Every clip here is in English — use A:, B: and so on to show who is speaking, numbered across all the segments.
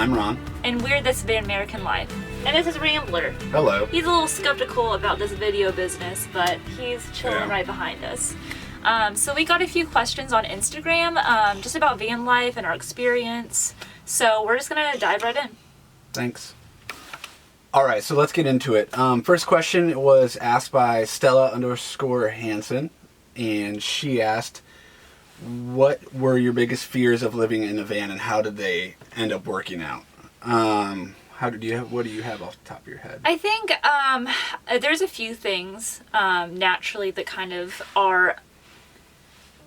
A: I'm Ron.
B: And we're This Van American Life. And this is Rambler.
A: Hello.
B: He's a little skeptical about this video business, but he's chilling right behind us. So we got a few questions on Instagram just about van life and our experience. So we're just going to dive right in.
A: Thanks. All right, so let's get into it. First question was asked by Stella_Hansen, and she asked, what were your biggest fears of living in a van and how did they end up working out? What do you have off the top of your head?
B: I think there's a few things naturally that kind of are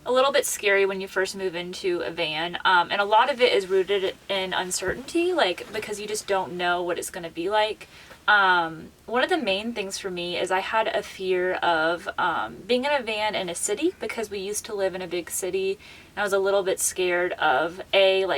B: a little bit scary when you first move into a van. And a lot of it is rooted in uncertainty, because you just don't know what it's going to be like. One of the main things for me is I had a fear of being in a van in a city because we used to live in a big city. And I was a little bit scared of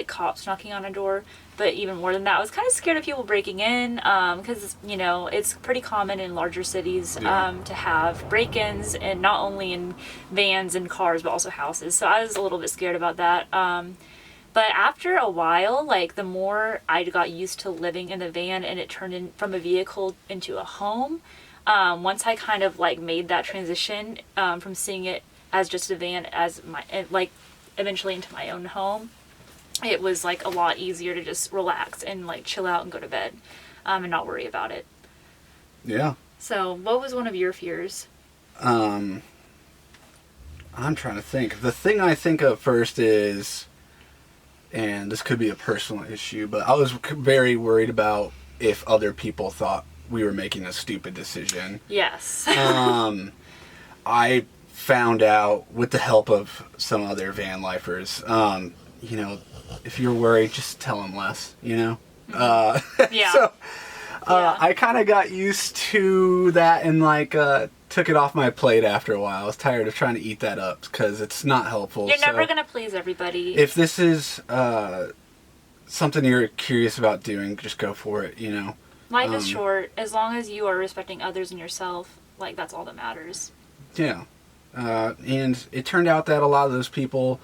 B: cops knocking on a door, but even more than that, I was kind of scared of people breaking in because it's pretty common in larger cities to have break-ins, and not only in vans and cars but also houses. So I was a little bit scared about that. But after a while, the more I got used to living in the van and it turned in from a vehicle into a home, once I kind of made that transition from seeing it as just a van as my eventually into my own home, it was a lot easier to just relax and chill out and go to bed and not worry about it.
A: Yeah.
B: So what was one of your fears?
A: I'm trying to think. The thing I think of first is, and this could be a personal issue, but I was very worried about if other people thought we were making a stupid decision.
B: Yes.
A: I found out with the help of some other van lifers, if you're worried, just tell them less,
B: Yeah.
A: So I kind of got used to that and took it off my plate after a while. I was tired of trying to eat that up because it's not helpful.
B: You're never going to please everybody.
A: If this is something you're curious about doing, just go for it,
B: Life is short. As long as you are respecting others and yourself, that's all that matters.
A: Yeah. And it turned out that a lot of those people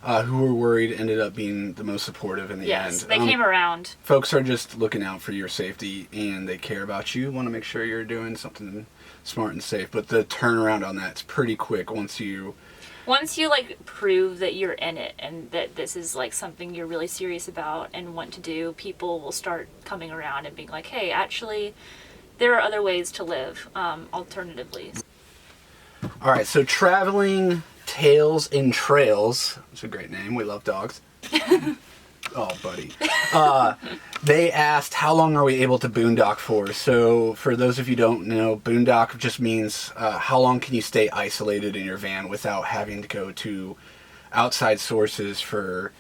A: who were worried ended up being the most supportive in the end.
B: Yes, they came around.
A: Folks are just looking out for your safety and they care about you, want to make sure you're doing something smart and safe. But the turnaround on that's pretty quick once you
B: prove that you're in it and that this is something you're really serious about and want to do. People will start coming around and being like, hey, actually there are other ways to live alternatively.
A: All right, so Traveling Tales and Trails, it's a great name, we love dogs. Oh, buddy. They asked, how long are we able to boondock for? So, for those of you who don't know, boondock just means how long can you stay isolated in your van without having to go to outside sources for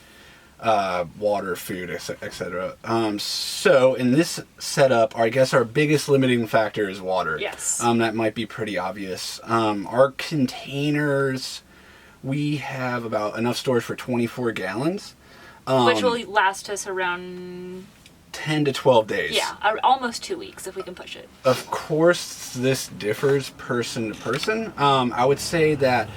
A: water, food, etc. So, in this setup, I guess our biggest limiting factor is water.
B: Yes.
A: That might be pretty obvious. Our containers, we have about enough storage for 24 gallons.
B: Which will last us around
A: 10 to 12 days.
B: Yeah, almost 2 weeks if we can push it.
A: Of course, this differs person to person. I would say that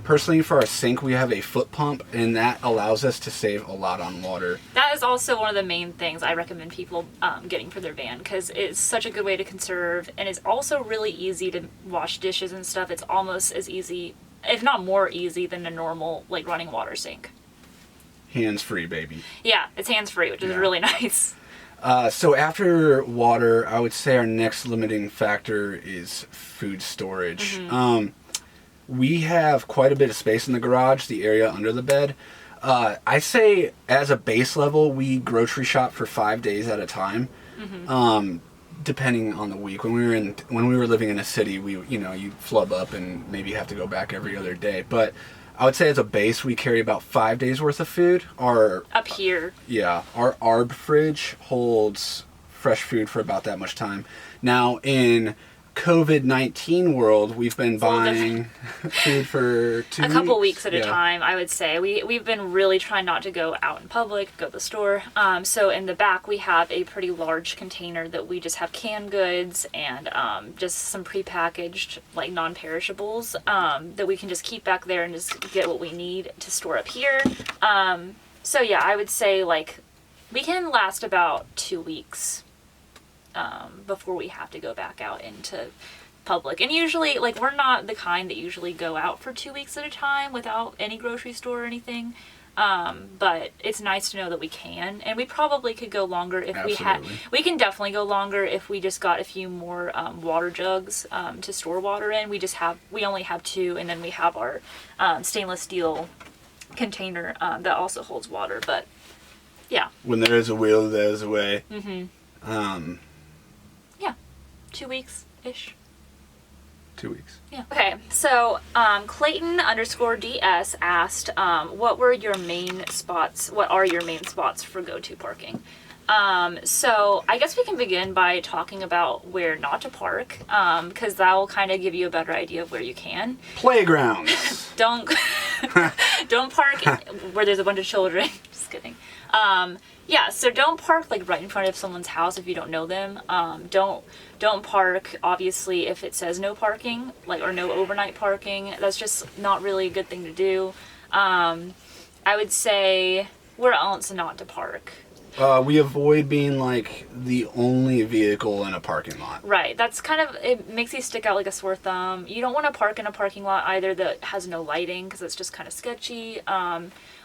A: personally for our sink, we have a foot pump, and that allows us to save a lot on water.
B: That is also one of the main things I recommend people getting for their van, because it's such a good way to conserve, and it's also really easy to wash dishes and stuff. It's almost as easy, if not more easy, than a normal running water sink.
A: Hands-free, baby.
B: Yeah, it's hands-free, which is really nice.
A: So after water, I would say our next limiting factor is food storage. Mm-hmm. We have quite a bit of space in the garage, the area under the bed. I say as a base level, we grocery shop for 5 days at a time. Mm-hmm. Depending on the week. When we were living in a city, you flub up and maybe have to go back every other day. But I would say as a base, we carry about 5 days worth of food.
B: Up here.
A: Yeah. Our ARB fridge holds fresh food for about that much time. Now, in COVID-19 world, we've been buying food for 2 weeks.
B: A couple weeks at a time, I would say. We've been really trying not to go out in public, go to the store. So in the back, we have a pretty large container that we just have canned goods and just some prepackaged, non-perishables that we can just keep back there and just get what we need to store up here. So yeah, I would say We can last about 2 weeks before we have to go back out into public. And usually, like, we're not the kind that usually go out for 2 weeks at a time without any grocery store or anything. But it's nice to know that we can, and we probably could go longer if we had. We can definitely go longer if we just got a few more water jugs to store water in. We only have 2, and then we have our stainless steel container that also holds water. But yeah,
A: when there is a will, there is a way.
B: Yeah, 2 weeks ish.
A: 2 weeks.
B: Yeah. Okay, so Clayton_DS asked, what are your main spots for go-to parking? So I guess we can begin by talking about where not to park, because that will kind of give you a better idea of where you can.
A: Playgrounds.
B: Don't park where there's a bunch of children. Just kidding. Yeah, so don't park like right in front of someone's house if you don't know them. Don't park obviously if it says no parking, like, or no overnight parking. That's just not really a good thing to do. I would say where else not to park.
A: We avoid being like the only vehicle in a parking lot.
B: Right. That's kind of, it makes you stick out like a sore thumb. You don't want to park in a parking lot either that has no lighting, because it's just kind of sketchy.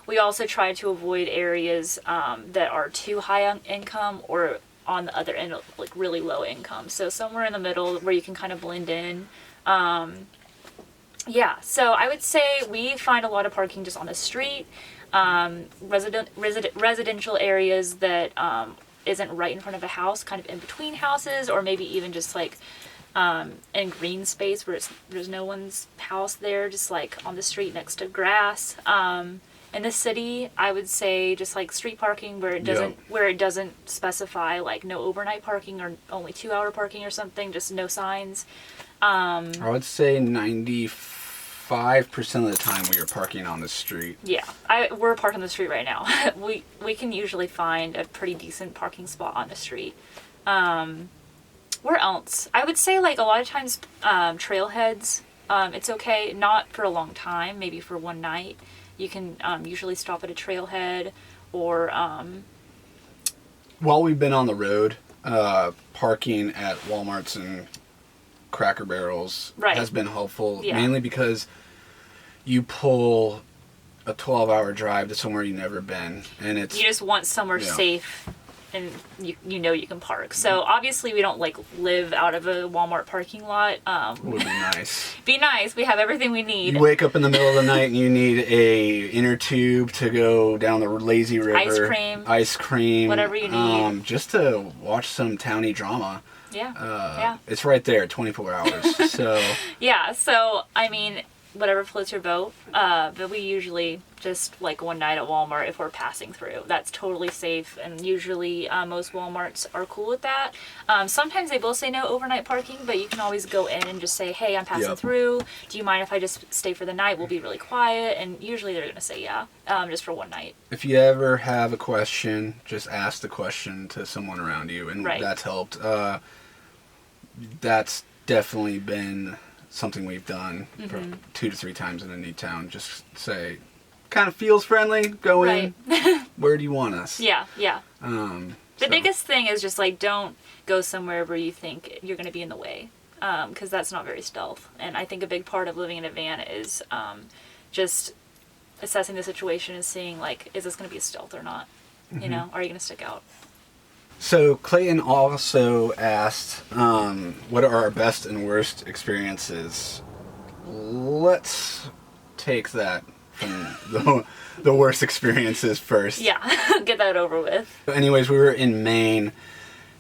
B: We also try to avoid areas that are too high on income or on the other end, like really low income. So somewhere in the middle where you can kind of blend in. Yeah, so I would say we find a lot of parking just on the street. Residential areas that isn't right in front of a house, kind of in between houses, or maybe even just like in green space where there's no one's house there, just like on the street next to grass. In the city, I would say just like street parking where it doesn't specify like no overnight parking or only 2-hour parking or something, just no signs.
A: I would say 95% of the time we are parking on the street.
B: Yeah, we're parked on the street right now. we can usually find a pretty decent parking spot on the street. Where else? I would say like a lot of times trailheads. It's okay, not for a long time, maybe for one night. You can usually stop at a trailhead or...
A: While we've been on the road, parking at Walmarts and Cracker Barrels has been helpful, mainly because you pull a 12-hour drive to somewhere you've never been, and it's...
B: You just want somewhere safe and you know you can park. So obviously we don't like live out of a Walmart parking lot.
A: Would be nice.
B: Be nice. We have everything we need.
A: You wake up in the middle of the night and you need a inner tube to go down the lazy river. Ice cream.
B: Whatever you need.
A: Just to watch some towny drama.
B: Yeah.
A: It's right there, 24 hours. So.
B: Yeah. So I mean, whatever floats your boat. But we usually just like one night at Walmart if we're passing through. That's totally safe, and usually most Walmarts are cool with that. Sometimes they will say no overnight parking, but you can always go in and just say, hey, I'm passing through. Do you mind if I just stay for the night? We'll be really quiet. And usually they're going to say yeah, just for one night.
A: If you ever have a question, just ask the question to someone around you, and that's helped. That's definitely been something we've done 2 to 3 times in a new town. Just say, kind of feels friendly, go in. Where do you want us?
B: Yeah. The biggest thing is just like, don't go somewhere where you think you're going to be in the way, because that's not very stealth. And I think a big part of living in a van is just assessing the situation and seeing like, is this going to be a stealth or not? You know, are you going to stick out?
A: So Clayton also asked, what are our best and worst experiences? Let's take that from the worst experiences first.
B: Yeah, get that over with.
A: Anyways, we were in Maine,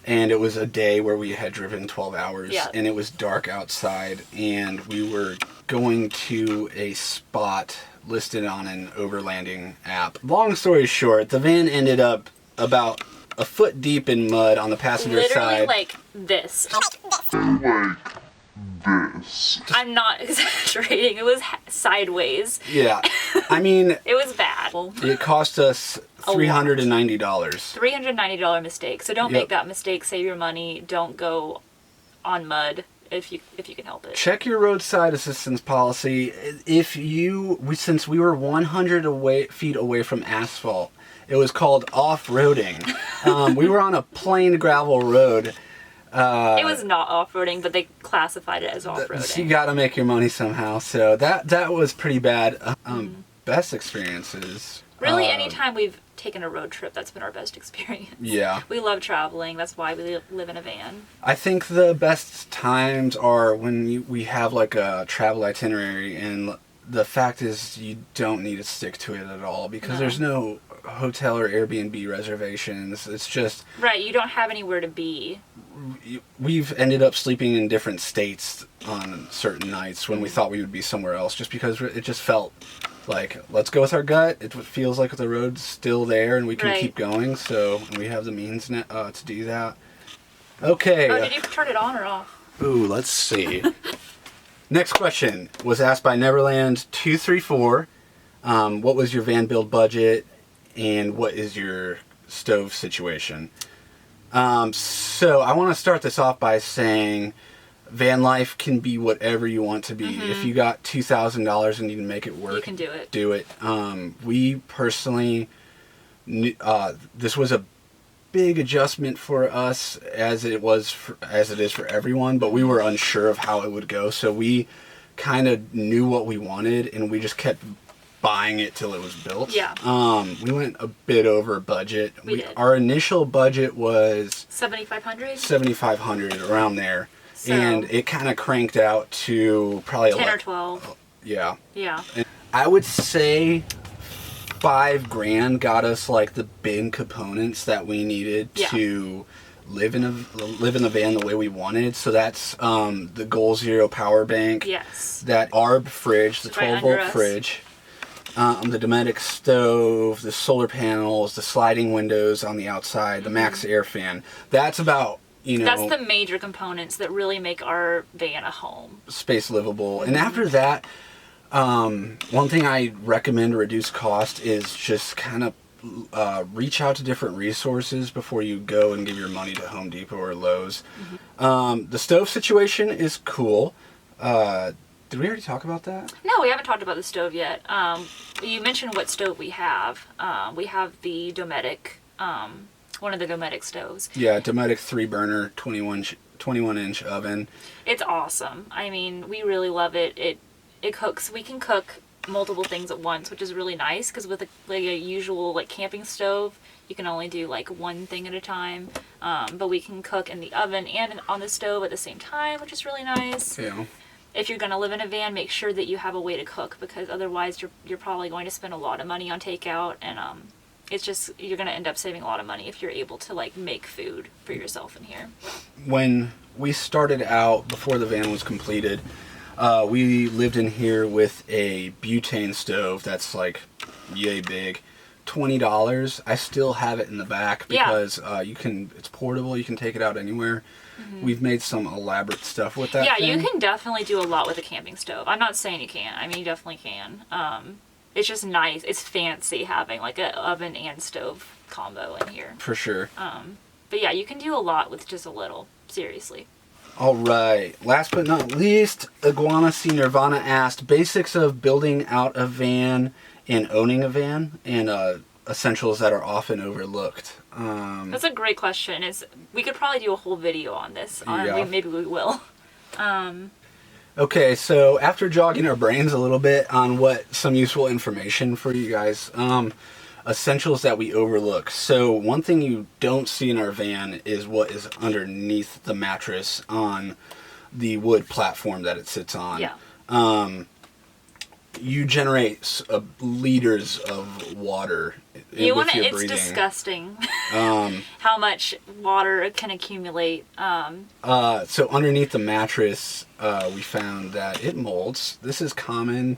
A: and it was a day where we had driven 12 hours, and it was dark outside, and we were going to a spot listed on an overlanding app. Long story short, the van ended up about a foot deep in mud on the passenger side.
B: Literally like this. I'm not exaggerating. It was sideways.
A: Yeah. I mean...
B: It was bad.
A: It cost us $390.
B: $390 mistake. So don't make that mistake. Save your money. Don't go on mud if you can help it.
A: Check your roadside assistance policy. Since we were 100 feet away from asphalt, It was called off-roading. We were on a plain gravel road.
B: It was not off-roading, but they classified it as off-roading.
A: You got to make your money somehow. So that was pretty bad. Best experiences.
B: Really, anytime we've taken a road trip, that's been our best experience.
A: Yeah.
B: We love traveling. That's why we live in a van.
A: I think the best times are when we have like a travel itinerary, and the fact is you don't need to stick to it at all because there's no hotel or Airbnb reservations. It's just...
B: Right, you don't have anywhere to be.
A: We've ended up sleeping in different states on certain nights when we thought we would be somewhere else just because it just felt like, let's go with our gut. It feels like the road's still there and we can keep going, so we have the means to do that. Okay.
B: Oh, did you turn it on or off?
A: Ooh, let's see. Next question was asked by Neverland234. What was your van build budget and what is your stove situation? So I want to start this off by saying van life can be whatever you want to be. If you got $2,000 and you can make it work,
B: you can do it.
A: Do it. We personally, this was a big adjustment for us as it is for everyone, but we were unsure of how it would go, so we kind of knew what we wanted and we just kept buying it till it was built.
B: Yeah.
A: We went a bit over budget.
B: We did.
A: Our initial budget was
B: $7,500
A: around there.
B: So,
A: and it kind of cranked out to probably
B: 10 or 12.
A: Yeah.
B: Yeah.
A: And I would say $5,000 got us like the big components that we needed to live in the van the way we wanted. So that's the Goal Zero power bank.
B: Yes.
A: That ARB fridge, the 12-volt fridge. The Dometic stove, the solar panels, the sliding windows on the outside, the Max Air fan. That's about,
B: that's the major components that really make our van a home.
A: Space livable. And after that, one thing I recommend to reduce cost is just kind of reach out to different resources before you go and give your money to Home Depot or Lowe's. The stove situation is cool. Did we already talk about that?
B: No, we haven't talked about the stove yet. You mentioned what stove we have. We have the Dometic, one of the Dometic stoves.
A: Yeah, Dometic 3-burner, 21-inch oven.
B: It's awesome. I mean, we really love it. It cooks. We can cook multiple things at once, which is really nice because with a usual camping stove, you can only do one thing at a time. But we can cook in the oven and on the stove at the same time, which is really nice.
A: Yeah.
B: If you're going to live in a van, make sure that you have a way to cook because otherwise you're probably going to spend a lot of money on takeout, and it's just you're going to end up saving a lot of money if you're able to make food for yourself in here. When
A: we started out, before the van was completed, we lived in here with a butane stove that's yay big. $20. I still have it in the back because it's portable, you can take it out anywhere. We've made some elaborate stuff with that thing.
B: You can definitely do a lot with a camping stove. I'm not saying you can't. I mean, you definitely can. It's just nice. It's fancy having an oven and stove combo in here.
A: For sure.
B: But yeah, you can do a lot with just a little. Seriously.
A: All right. Last but not least, Iguana C Nirvana asked basics of building out a van and owning a van and essentials that are often overlooked.
B: That's a great question. We could probably do a whole video on this. Maybe we will.
A: Okay, so after jogging our brains a little bit on what some useful information for you guys, essentials that we overlook. So one thing you don't see in our van is what is underneath the mattress on the wood platform that it sits on.
B: Yeah.
A: You generate liters of water
B: it's disgusting how much water can accumulate.
A: So underneath the mattress, we found that it molds. This is common.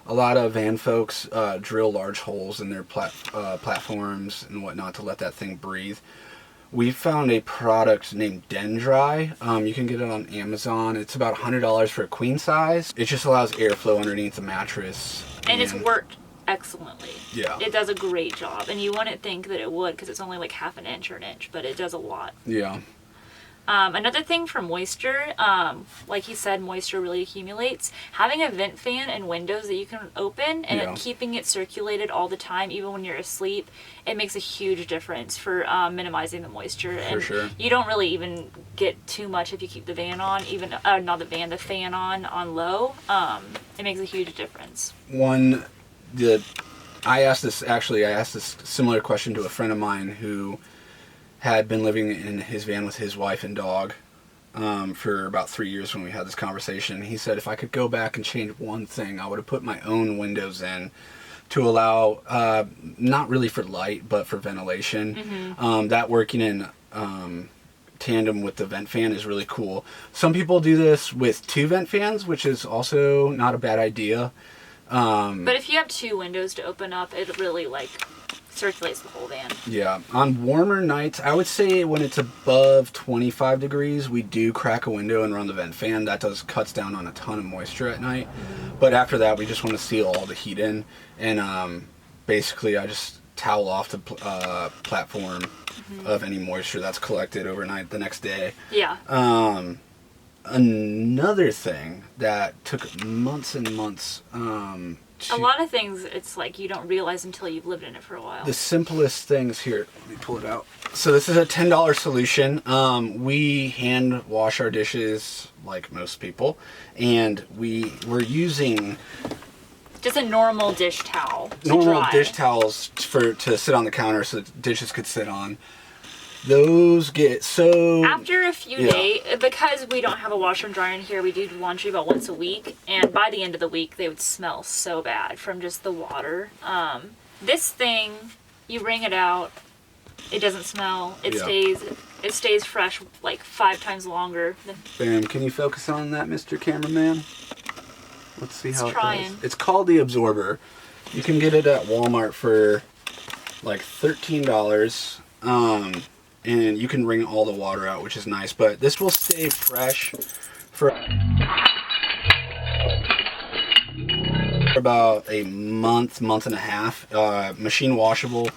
A: A lot of van folks drill large holes in their platforms and whatnot to let that thing breathe. We found a product named Dendry. You can get it on Amazon. It's about $100 for a queen size. It just allows airflow underneath the mattress.
B: And it's worked excellently.
A: Yeah.
B: It does a great job. And you wouldn't think that it would because it's only half an inch or an inch, but it does a lot.
A: Yeah.
B: Another thing for moisture, like he said, moisture really accumulates. Having a vent fan and windows that you can open and keeping it circulated all the time, even when you're asleep, it makes a huge difference for minimizing the moisture. And you don't really even get too much if you keep the van on, even not the van, the fan on low. It makes a huge difference.
A: I asked this similar question to a friend of mine who had been living in his van with his wife and dog for about 3 years when we had this conversation. He said if I could go back and change one thing, I would have put my own windows in to allow, not really for light, but for ventilation. That working in tandem with the vent fan is really cool. Some people do this with 2 vent fans, which is also not a bad idea.
B: But if you have 2 windows to open up, it really circulates the whole van.
A: Yeah. On warmer nights, I would say when it's above 25 degrees, we do crack a window and run the vent fan. That cuts down on a ton of moisture at night. But after that, we just want to seal all the heat in. And basically, I just towel off the platform of any moisture that's collected overnight the next day.
B: Yeah.
A: Another thing that took months and months
B: a lot of things, it's like you don't realize until you've lived in it for a while.
A: The simplest things here. Let me pull it out. So this is a $10 solution. We hand wash our dishes like most people, and we're using
B: just a normal dish towel.
A: Normal dish towels to sit on the counter so the dishes could sit on. Those get so...
B: After a few days, because we don't have a washer and dryer in here, we do laundry about once a week, and by the end of the week, they would smell so bad from just the water. This thing, you wring it out, it doesn't smell, it stays fresh like 5 times longer.
A: Bam, can you focus on that, Mr. Cameraman? Let's see how it goes. It's called the Absorber. You can get it at Walmart for like $13. And you can wring all the water out, which is nice, but this will stay fresh for about a month and a half. Machine washable,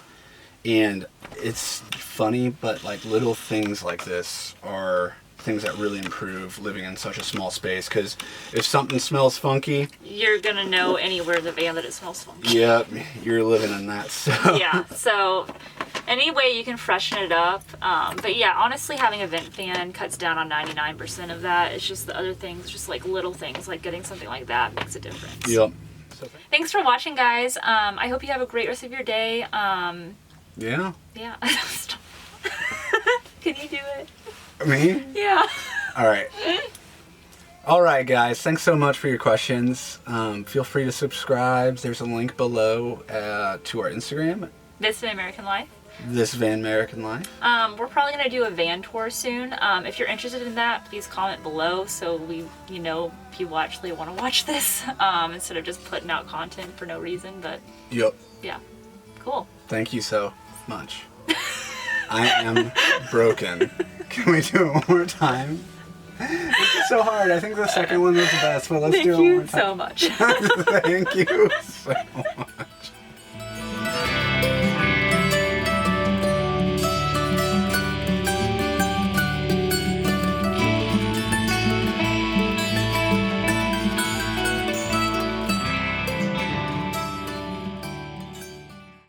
A: and it's funny, but like little things like this are things that really improve living in such a small space, because if something smells funky,
B: you're gonna know anywhere in the van that it smells funky.
A: Yep, you're living in that. So
B: yeah, so any way you can freshen it up. But yeah, honestly, having a vent fan cuts down on 99% of that. It's just the other things, just like little things, like getting something like that makes a difference.
A: Yep.
B: Thanks for watching, guys. I hope you have a great rest of your day.
A: Yeah.
B: Yeah. Can you do it?
A: Me?
B: Yeah.
A: All right, guys. Thanks so much for your questions. Feel free to subscribe. There's a link below to our Instagram.
B: This Van American Life.
A: This Van American Life.
B: We're probably going to do a van tour soon. If you're interested in that, please comment below so people actually want to watch this instead of just putting out content for no reason. But
A: yep.
B: Yeah. Cool.
A: Thank you so much. I am broken. Can we do it one more time? It's so hard. I think the second one was the best, but let's do it one more time.
B: Thank you so much.
A: Thank you so much.